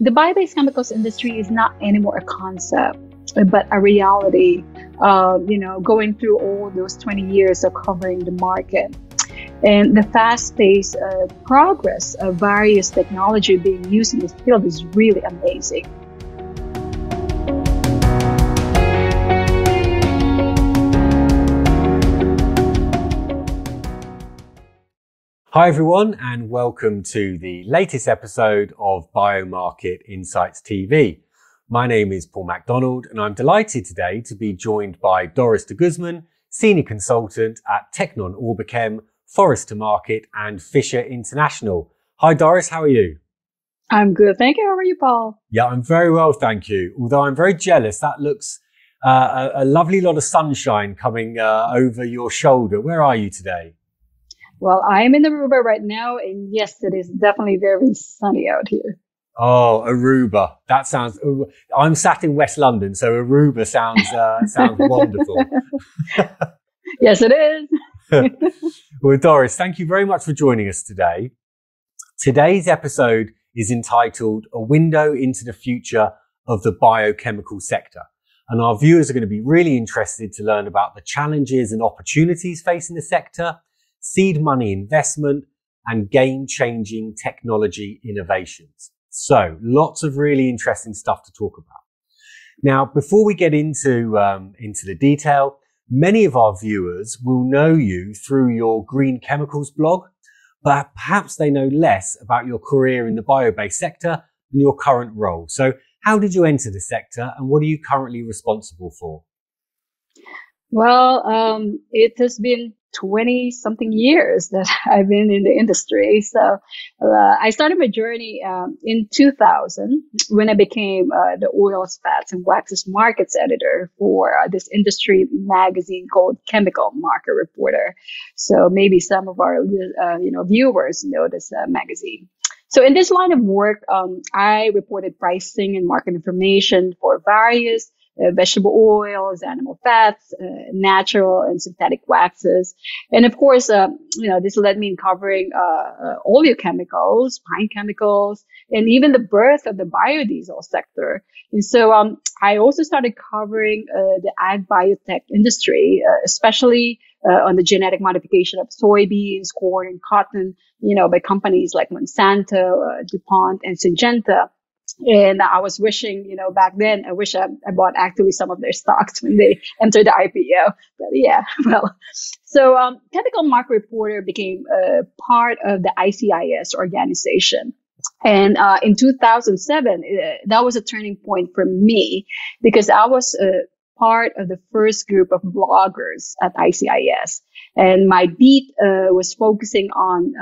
The bio-based chemicals industry is not anymore a concept, but a reality. Going through all those 20 years of covering the market. And the fast-paced progress of various technology being used in this field is really amazing. Hi everyone, and welcome to the latest episode of BioMarket Insights TV. My name is Paul MacDonald, and I'm delighted today to be joined by Doris de Guzman, Senior Consultant at Tecnon OrbiChem, Forest2Market and Fisher International. Hi Doris, how are you? I'm good, thank you. How are you, Paul? Yeah, I'm very well, thank you. Although I'm very jealous, that looks a lovely lot of sunshine coming over your shoulder. Where are you today? Well, I'm in Aruba right now, and yes, it is definitely very sunny out here. Oh, Aruba. That sounds... I'm sat in West London, so Aruba sounds wonderful. Yes, it is. Well, Doris, thank you very much for joining us today. Today's episode is entitled A Window into the Future of the Biochemical Sector. And our viewers are going to be really interested to learn about the challenges and opportunities facing the sector, seed money investment, and game-changing technology innovations. So lots of really interesting stuff to talk about. Now, before we get into the detail, many of our viewers will know you through your green chemicals blog, but perhaps they know less about your career in the bio-based sector and your current role. So how did you enter the sector, and what are you currently responsible for? Well, it has been 20 something years that I've been in the industry. So I started my journey in 2000 when I became the oils, fats, and waxes markets editor for this industry magazine called Chemical Market Reporter. So maybe some of our viewers know this magazine. So in this line of work, I reported pricing and market information for various vegetable oils, animal fats, natural and synthetic waxes. And of course, this led me in covering oleochemicals, pine chemicals, and even the birth of the biodiesel sector. And so I also started covering the ag biotech industry, especially on the genetic modification of soybeans, corn, and cotton, by companies like Monsanto, DuPont, and Syngenta. And I was wishing, back then, I wish I bought actually some of their stocks when they entered the IPO. But yeah, well, so Chemical Market Reporter became part of the ICIS organization. And in 2007, that was a turning point for me because I was part of the first group of bloggers at ICIS. And my beat was focusing on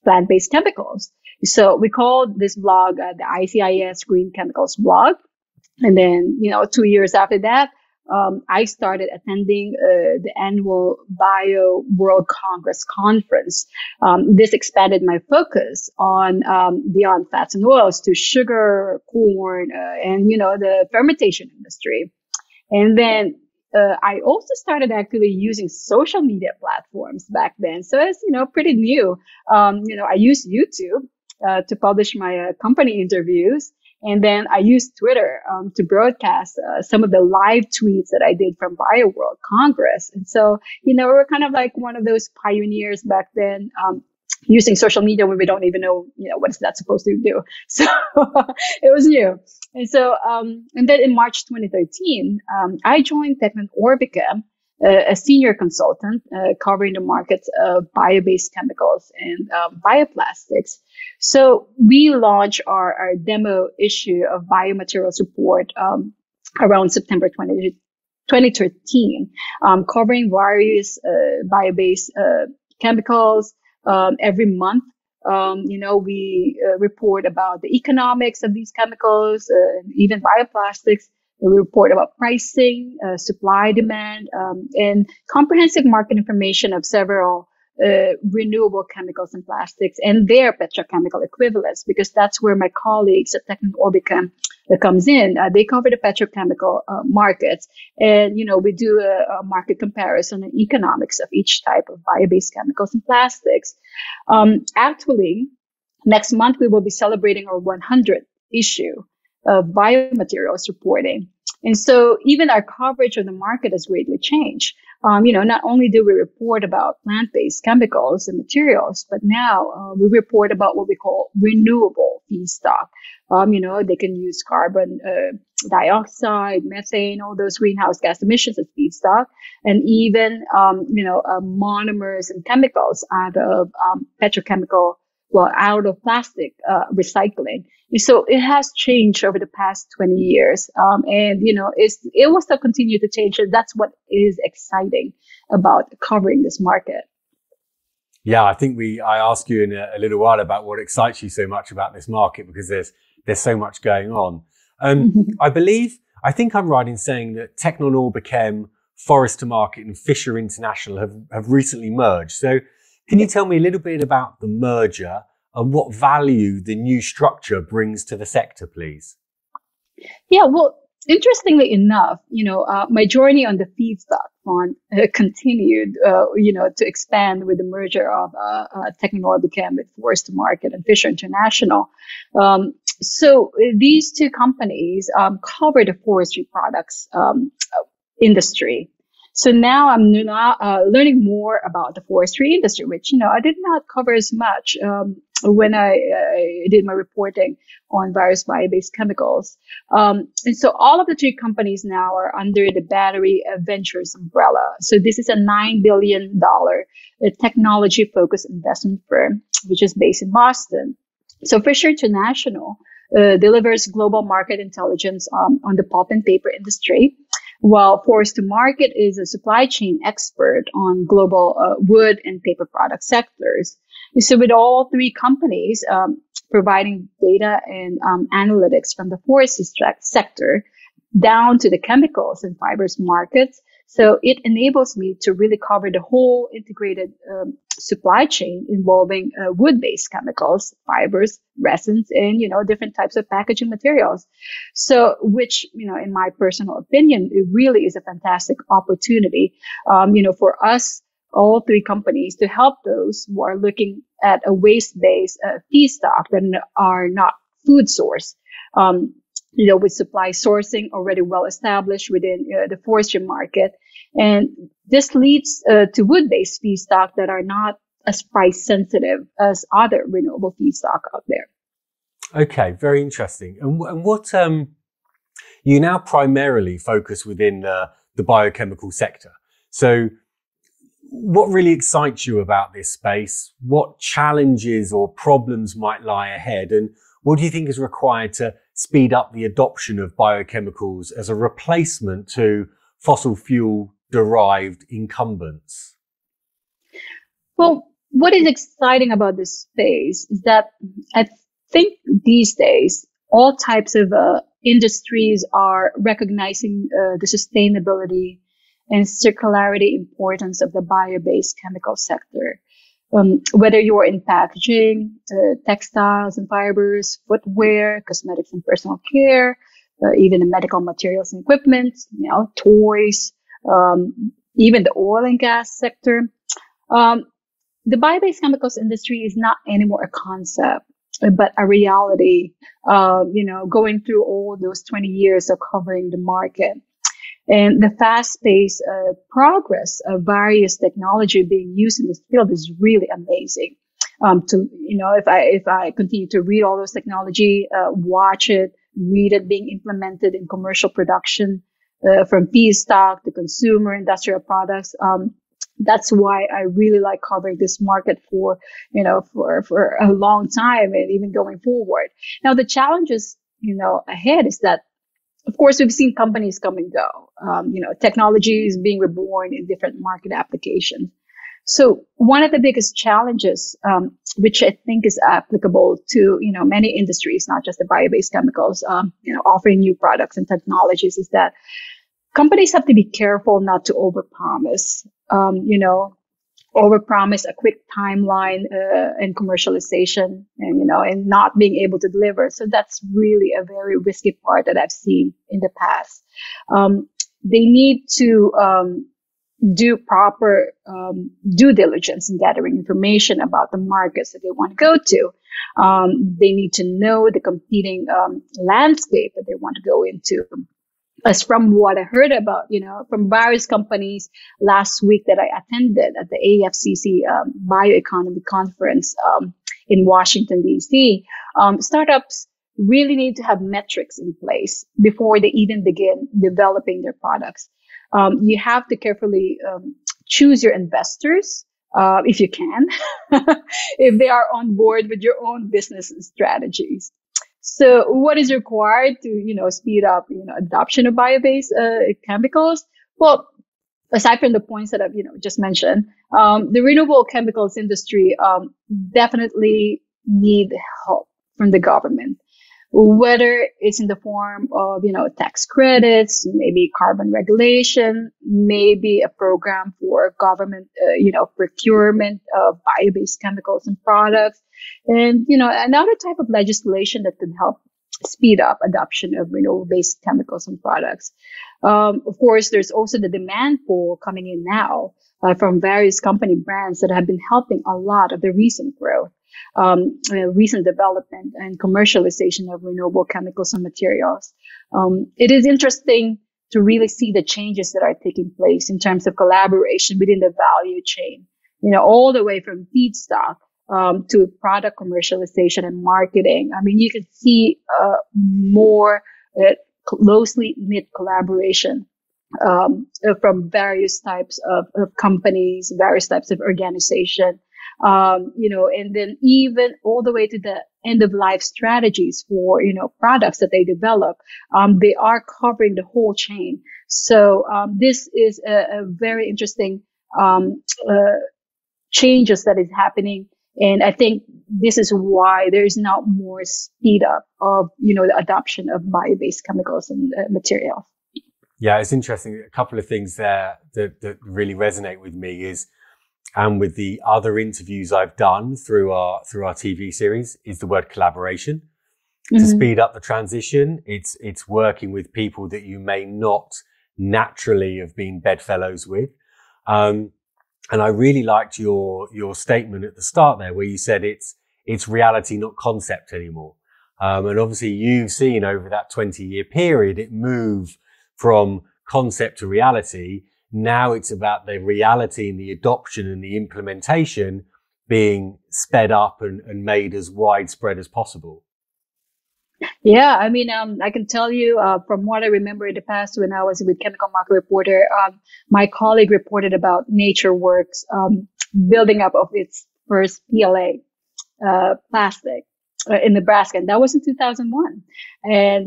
plant-based chemicals. So we called this blog the ICIS Green Chemicals blog. And then, 2 years after that, I started attending the annual Bio World Congress conference. This expanded my focus on beyond fats and oils to sugar, corn, and, the fermentation industry. And then I also started actually using social media platforms back then. So it's, pretty new. I used YouTube to publish my company interviews. And then I used Twitter to broadcast some of the live tweets that I did from Bio World Congress. And so, we were kind of like one of those pioneers back then, using social media when we don't even know, what is that supposed to do. So it was new. And so, and then in March 2013, I joined Tecnon OrbiChem, a senior consultant covering the markets of bio-based chemicals and bioplastics. So we launched our demo issue of Biomaterials Report around September 2013, covering various bio-based chemicals. Every month, we report about the economics of these chemicals, even bioplastics. We report about pricing, supply, demand, and comprehensive market information of several renewable chemicals and plastics and their petrochemical equivalents, because that's where my colleagues at Tecnon OrbiChem comes in. They cover the petrochemical markets, and we do a market comparison and economics of each type of bio-based chemicals and plastics. Actually, next month we will be celebrating our 100th issue of biomaterials reporting. And so even our coverage of the market has greatly changed. Not only do we report about plant-based chemicals and materials, but now we report about what we call renewable feedstock. They can use carbon dioxide, methane, all those greenhouse gas emissions as feedstock, and even, monomers and chemicals out of out of plastic recycling. And so it has changed over the past 20 years. It will still continue to change. And that's what is exciting about covering this market. Yeah, I think I ask you in a little while about what excites you so much about this market, because there's so much going on. I think I'm right in saying that Tecnon OrbiChem, Forest2Market and Fisher International have recently merged. So can you tell me a little bit about the merger and what value the new structure brings to the sector, please? Yeah, well, interestingly enough, my journey on the feedstock front continued, to expand with the merger of Tecnon OrbiChem with Forest2Market and Fisher International. So these two companies cover the forestry products industry. So now I'm learning more about the forestry industry, which, I did not cover as much when I did my reporting on various bio-based chemicals. And so all of the three companies now are under the Battery Ventures umbrella. So this is a $9 billion technology-focused investment firm, which is based in Boston. So Fisher International delivers global market intelligence on the pulp and paper industry, while Forest2Market is a supply chain expert on global wood and paper product sectors. So with all three companies providing data and analytics from the forestry sector down to the chemicals and fibers markets, so it enables me to really cover the whole integrated supply chain involving wood-based chemicals, fibers, resins, and, different types of packaging materials. So, which, in my personal opinion, it really is a fantastic opportunity, for us, all three companies, to help those who are looking at a waste-based feedstock that are not food source. With supply sourcing already well established within the forestry market. And this leads to wood-based feedstock that are not as price sensitive as other renewable feedstock out there. Okay, very interesting. And what you now primarily focus within the biochemical sector. So what really excites you about this space? What challenges or problems might lie ahead? And what do you think is required to speed up the adoption of biochemicals as a replacement to fossil fuel derived incumbents? Well, what is exciting about this space is that I think these days all types of industries are recognizing the sustainability and circularity importance of the bio-based chemical sector. Whether you're in packaging, textiles and fibers, footwear, cosmetics and personal care, even in medical materials and equipment, toys, even the oil and gas sector. The bio-based chemicals industry is not anymore a concept, but a reality, going through all those 20 years of covering the market. And the fast-paced progress of various technology being used in this field is really amazing. If I continue to read all those technology, watch it, read it being implemented in commercial production, from feedstock to consumer industrial products, that's why I really like covering this market for a long time and even going forward. Now, the challenges, ahead is that, of course, we've seen companies come and go. Technology is being reborn in different market applications. So one of the biggest challenges, which I think is applicable to, many industries, not just the bio-based chemicals, offering new products and technologies, is that companies have to be careful not to overpromise, overpromise a quick timeline and commercialization, and not being able to deliver. So that's really a very risky part that I've seen in the past. They need to do proper due diligence in gathering information about the markets that they want to go to. They need to know the competing landscape that they want to go into. As from what I heard about, from various companies last week that I attended at the AFCC Bioeconomy Conference in Washington, D.C., startups really need to have metrics in place before they even begin developing their products. You have to carefully choose your investors, if you can, if they are on board with your own business strategies. So what is required to, speed up, adoption of bio-based chemicals? Well, aside from the points that I've, just mentioned, the renewable chemicals industry definitely need help from the government, whether it's in the form of, tax credits, maybe carbon regulation, maybe a program for government, procurement of bio-based chemicals and products, and, another type of legislation that could help speed up adoption of renewable-based chemicals and products. Of course, there's also the demand pool coming in now from various company brands that have been helping a lot of the recent growth. Recent development and commercialization of renewable chemicals and materials. It is interesting to really see the changes that are taking place in terms of collaboration within the value chain, all the way from feedstock to product commercialization and marketing. I mean, you can see more closely knit collaboration from various types of companies, various types of organization. And then even all the way to the end of life strategies for, products that they develop. They are covering the whole chain. So, this is a very interesting, changes that is happening. And I think this is why there is now more speed up of, the adoption of bio-based chemicals and materials. Yeah, it's interesting. A couple of things there that really resonate with me is, and with the other interviews I've done through our TV series, is the word collaboration. Mm-hmm. To speed up the transition, it's working with people that you may not naturally have been bedfellows with. And I really liked your statement at the start there, where you said it's reality, not concept anymore. And obviously you've seen over that 20-year period it move from concept to reality. Now it's about the reality and the adoption and the implementation being sped up and made as widespread as possible. Yeah, I mean, I can tell you from what I remember in the past when I was with Chemical Market Reporter, my colleague reported about NatureWorks building up of its first PLA plastic in Nebraska, and that was in 2001. And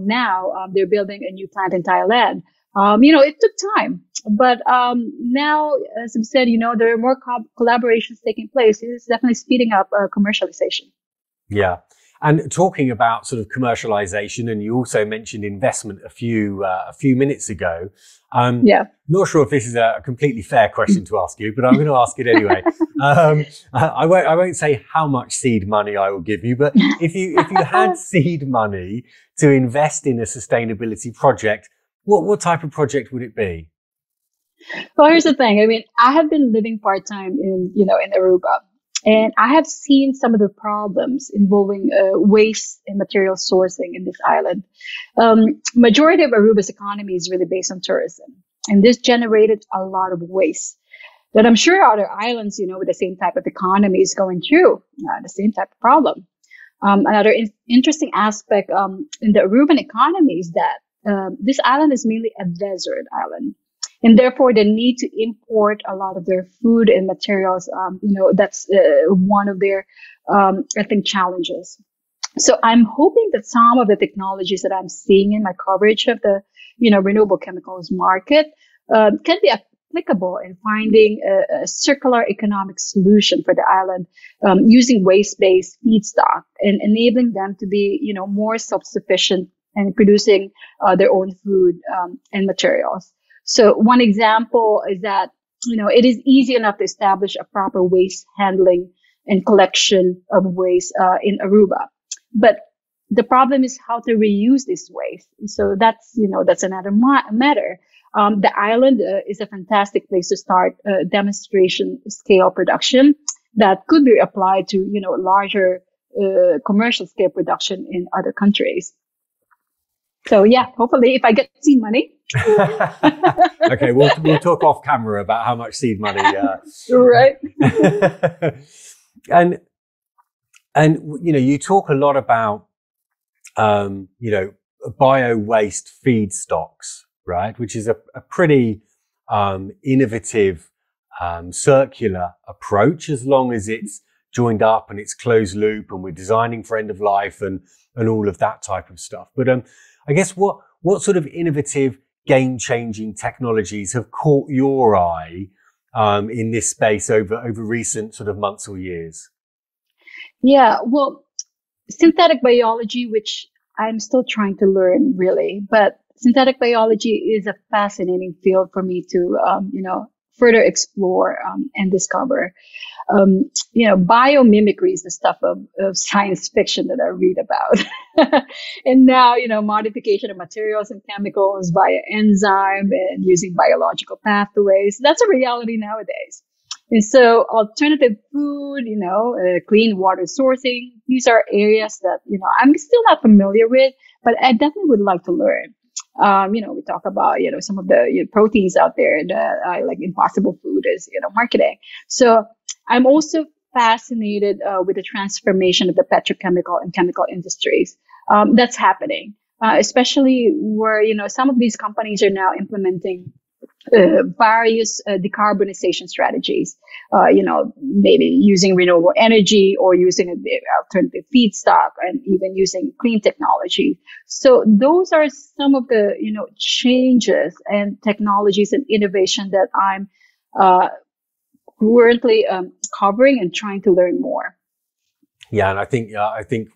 now they're building a new plant in Thailand. It took time, but now, as I've said, there are more collaborations taking place. It's definitely speeding up commercialization. Yeah. And talking about sort of commercialization, and you also mentioned investment a few minutes ago. Not sure if this is a completely fair question to ask you, but I'm going to ask it anyway. I won't say how much seed money I will give you, but if you had seed money to invest in a sustainability project, what type of project would it be? Well, here's the thing. I mean, I have been living part-time in Aruba. And I have seen some of the problems involving waste and material sourcing in this island. Majority of Aruba's economy is really based on tourism, and this generated a lot of waste that I'm sure other islands, with the same type of economy is going through the same type of problem. Another interesting aspect in the Aruban economy is that this island is mainly a desert island. And therefore, they need to import a lot of their food and materials. That's one of their, I think, challenges. So I'm hoping that some of the technologies that I'm seeing in my coverage of the, renewable chemicals market can be applicable in finding a circular economic solution for the island, using waste-based feedstock and enabling them to be, more self-sufficient and producing their own food and materials. So one example is that, it is easy enough to establish a proper waste handling and collection of waste in Aruba. But the problem is how to reuse this waste. So that's another matter. The island is a fantastic place to start demonstration scale production that could be applied to, larger commercial scale production in other countries. So yeah, hopefully if I get seed money. Okay, we'll talk off camera about how much seed money. Right. And you talk a lot about bio waste feedstocks, right? Which is a pretty innovative circular approach, as long as it's joined up and it's closed loop and we're designing for end of life and all of that type of stuff. But I guess what sort of innovative, game-changing technologies have caught your eye in this space over recent sort of months or years? Yeah, well, synthetic biology, which I'm still trying to learn really, but synthetic biology is a fascinating field for me to, further explore and discover. Biomimicry is the stuff of science fiction that I read about. And now, modification of materials and chemicals via enzyme and using biological pathways. That's a reality nowadays. And so alternative food, clean water sourcing, these are areas that, I'm still not familiar with, but I definitely would like to learn. We talk about, some of the proteins out there that I like. Impossible food is, marketing. So I'm also fascinated with the transformation of the petrochemical and chemical industries that's happening, especially where, some of these companies are now implementing various decarbonization strategies, maybe using renewable energy or using an alternative feedstock and even using clean technology. So those are some of the, changes and technologies and innovation that I'm currently covering and trying to learn more. Yeah, and I think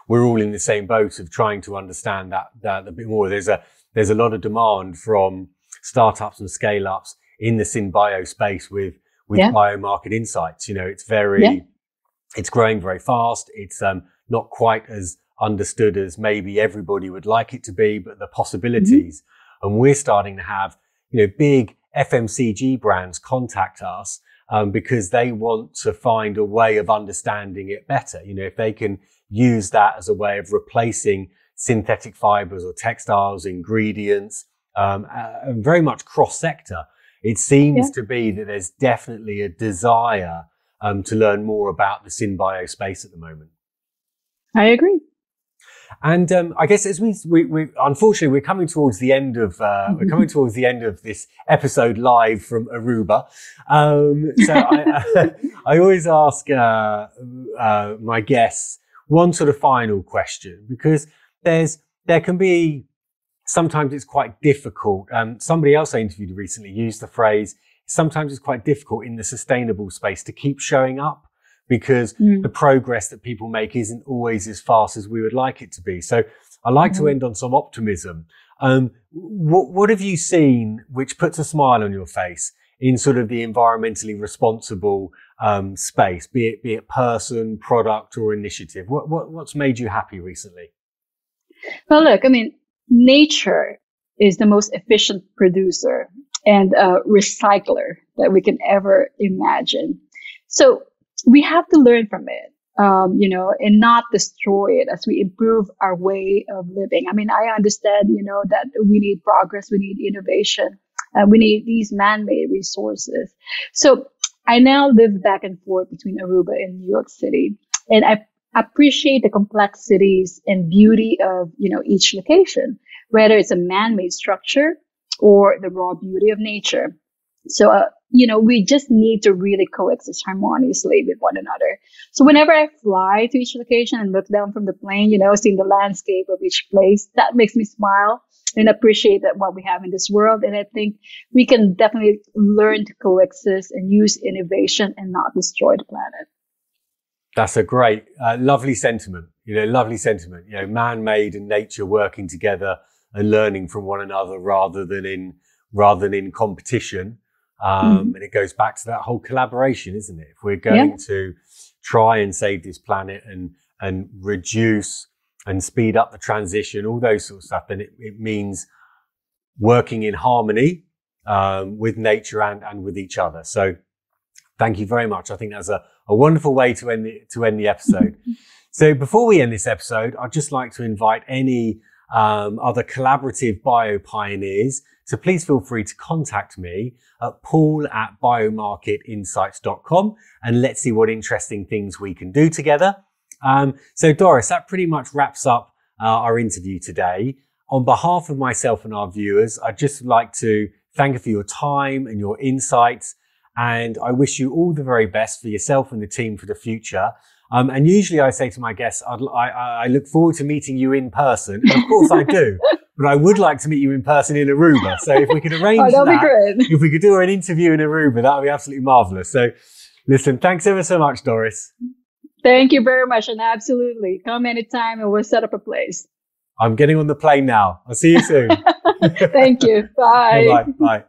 we're all in the same boat of trying to understand that a bit more. There's a lot of demand from startups and scale ups in the synbio space with biomarket insights. It's growing very fast. It's not quite as understood as maybe everybody would like it to be, but the possibilities. And we're starting to have, big FMCG brands contact us because they want to find a way of understanding it better. If they can use that as a way of replacing synthetic fibers or textiles, ingredients, very much cross-sector, it seems to be that there's definitely a desire to learn more about the synbio space at the moment. I agree. And I guess as we unfortunately we're coming towards the end of this episode live from Aruba. So I always ask my guests one sort of final question, because there can be sometimes it's quite difficult. Somebody else I interviewed recently used the phrase, sometimes it's quite difficult in the sustainable space to keep showing up, because the progress that people make isn't always as fast as we would like it to be. So I like to end on some optimism. What have you seen which puts a smile on your face in sort of the environmentally responsible space, be it person, product, or initiative? What's made you happy recently? Well, look, nature is the most efficient producer and recycler that we can ever imagine. So we have to learn from it, and not destroy it as we improve our way of living. I understand, that we need progress, we need innovation, we need these man-made resources. So I now live back and forth between Aruba and New York City, and I appreciate the complexities and beauty of, each location, whether it's a man-made structure or the raw beauty of nature. So, we just need to really coexist harmoniously with one another. So whenever I fly to each location and look down from the plane, seeing the landscape of each place, that makes me smile and appreciate that what we have in this world. And I think we can definitely learn to coexist and use innovation and not destroy the planet. That's a great, lovely sentiment. Lovely sentiment. Man-made and nature working together and learning from one another rather than in competition. And it goes back to that whole collaboration, isn't it? If we're going to try and save this planet and reduce and speed up the transition, all those sorts of stuff, then it means working in harmony with nature and with each other. So thank you very much. I think that's a wonderful way to end the episode. So before we end this episode, I'd just like to invite any other collaborative bio pioneers to please feel free to contact me at paul@biomarketinsights.com, and let's see what interesting things we can do together. So Doris, that pretty much wraps up our interview today. On behalf of myself and our viewers, I'd just like to thank you for your time and your insights, and I wish you all the very best for yourself and the team for the future. And usually I say to my guests, I look forward to meeting you in person. And of course I do, but I would like to meet you in person in Aruba. So if we could arrange that'd be great. if we could do an interview in Aruba, that would be absolutely marvelous. So listen, thanks ever so much, Doris. Thank you very much. And absolutely, come anytime and we'll set up a place. I'm getting on the plane now. I'll see you soon. Thank you. Bye. Bye-bye. Bye.